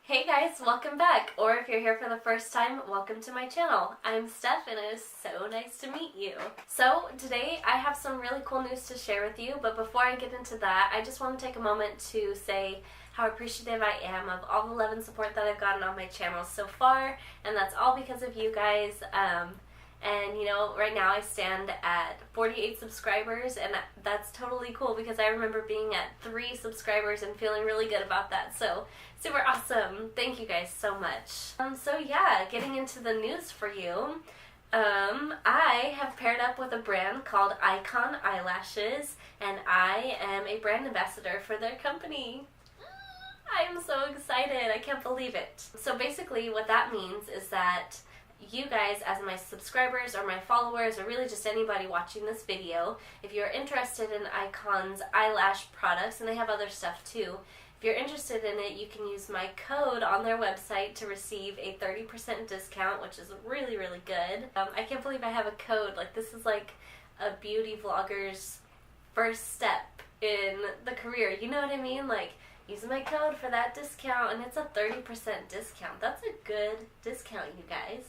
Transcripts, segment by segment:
Hey guys, welcome back, or if you're here for the first time, welcome to my channel. I'm Steph and it is so nice to meet you. So today I have some really cool news to share with you, but before I get into that, I just want to take a moment to say how appreciative I am of all the love and support that I've gotten on my channel so far, and that's all because of you guys. And you know, right now I stand at 48 subscribers, and that's totally cool because I remember being at 3 subscribers and feeling really good about that. So super awesome. Thank you guys so much. So yeah, getting into the news for you. I have paired up with a brand called Icon Eyelashes, and I am a brand ambassador for their company. I'm so excited. I can't believe it. So basically what that means is that you guys, as my subscribers or my followers, or really just anybody watching this video, if you're interested in Icon's eyelash products, and they have other stuff too, if you're interested in it, you can use my code on their website to receive a 30% discount, which is really, really good. I can't believe I have a code. Like, this is like a beauty vlogger's first step in the career. You know what I mean? Like, use my code for that discount, and it's a 30% discount. That's a good discount, you guys.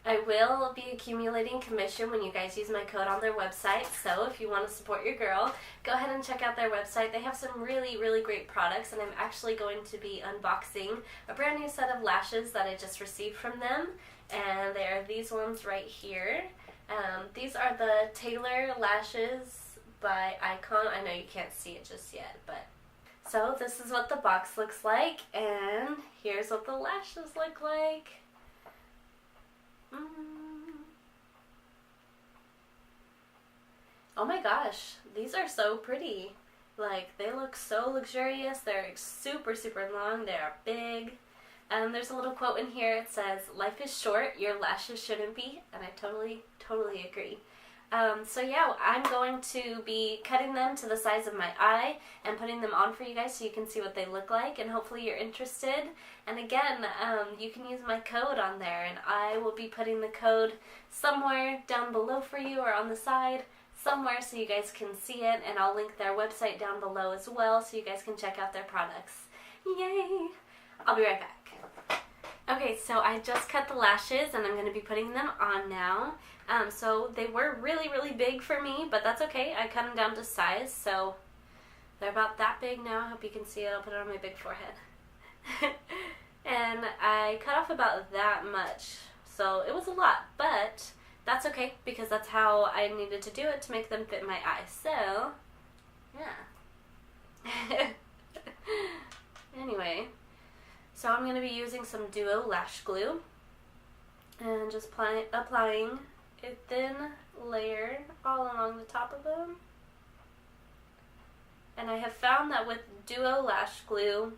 I will be accumulating commission when you guys use my code on their website, so if you want to support your girl, go ahead and check out their website. They have some really, really great products, and I'm actually going to be unboxing a brand new set of lashes that I just received from them, and they are these ones right here. These are the Taylor lashes by Icon. I know you can't see it just yet, but so this is what the box looks like, and here's what the lashes look like. Oh my gosh, these are so pretty. Like, they look so luxurious. They're super, super long. They are big. And there's a little quote in here. It says, "Life is short, your lashes shouldn't be." And I totally, totally agree. So yeah, I'm going to be cutting them to the size of my eye and putting them on for you guys so you can see what they look like, and hopefully you're interested. And again, you can use my code on there, and I will be putting the code somewhere down below for you, or on the side somewhere, so you guys can see it, and I'll link their website down below as well so you guys can check out their products. Yay! I'll be right back. Okay, so I just cut the lashes, and I'm going to be putting them on now. So they were really, really big for me, but that's okay. I cut them down to size, so they're about that big now. I hope you can see it. I'll put it on my big forehead. And I cut off about that much, so it was a lot, but that's okay because that's how I needed to do it to make them fit my eye. So, yeah. Anyway, so I'm going to be using some Duo Lash Glue and just applying a thin layer all along the top of them. And I have found that with Duo Lash Glue,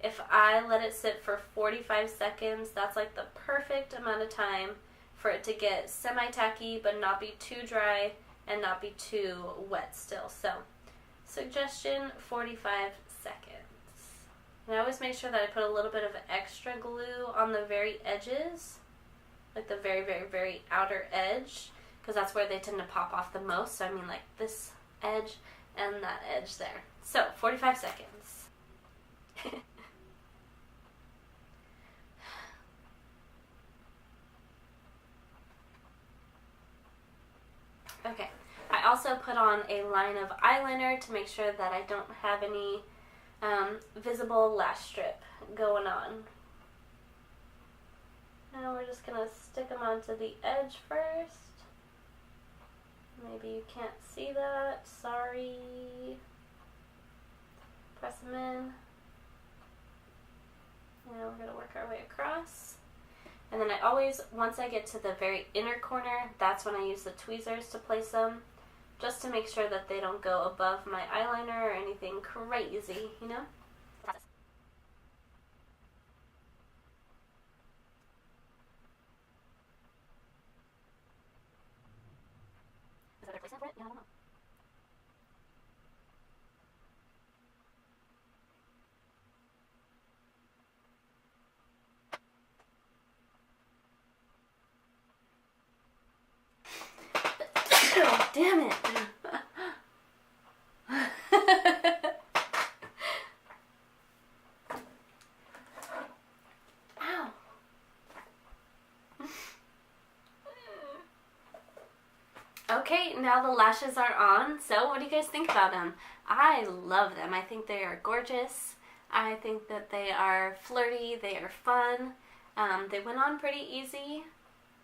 if I let it sit for 45 seconds, that's like the perfect amount of time for it to get semi-tacky but not be too dry and not be too wet still. So, suggestion, 45 seconds. And I always make sure that I put a little bit of extra glue on the very edges, like the very, very, very outer edge, because that's where they tend to pop off the most. So I mean like this edge and that edge there. So 45 seconds. Okay, I also put on a line of eyeliner to make sure that I don't have any visible lash strip going on. Now we're just going to stick them onto the edge first. Maybe you can't see that, sorry. Press them in. Now we're going to work our way across. And then I always, once I get to the very inner corner, that's when I use the tweezers to place them, just to make sure that they don't go above my eyeliner or anything crazy, you know? Is that a placement for it? Yeah, I don't know. Oh, damn it! Okay, now the lashes are on, so what do you guys think about them? I love them. I think they are gorgeous. I think that they are flirty, they are fun. They went on pretty easy.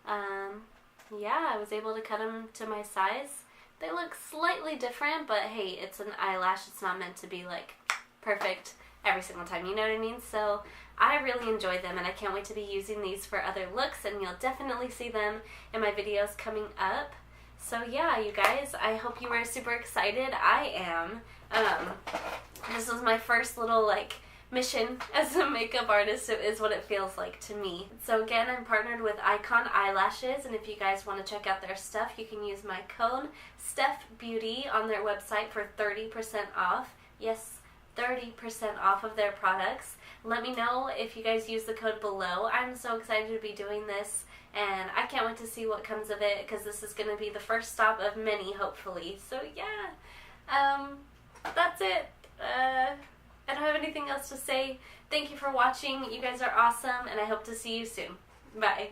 Yeah, I was able to cut them to my size. They look slightly different, but hey, it's an eyelash. It's not meant to be like perfect every single time, you know what I mean? So I really enjoy them, and I can't wait to be using these for other looks, and you'll definitely see them in my videos coming up. So yeah, you guys, I hope you were super excited. I am. This was my first little like mission as a makeup artist, so is what it feels like to me. So again, I'm partnered with Icon Eyelashes, and if you guys want to check out their stuff, you can use my code STEPHBEAUTY on their website for 30% off. Yes, 30% off of their products. Let me know if you guys use the code below. I'm so excited to be doing this, and I can't wait to see what comes of it, because this is going to be the first stop of many, hopefully. So yeah, that's it. I don't have anything else to say. Thank you for watching. You guys are awesome, and I hope to see you soon. Bye.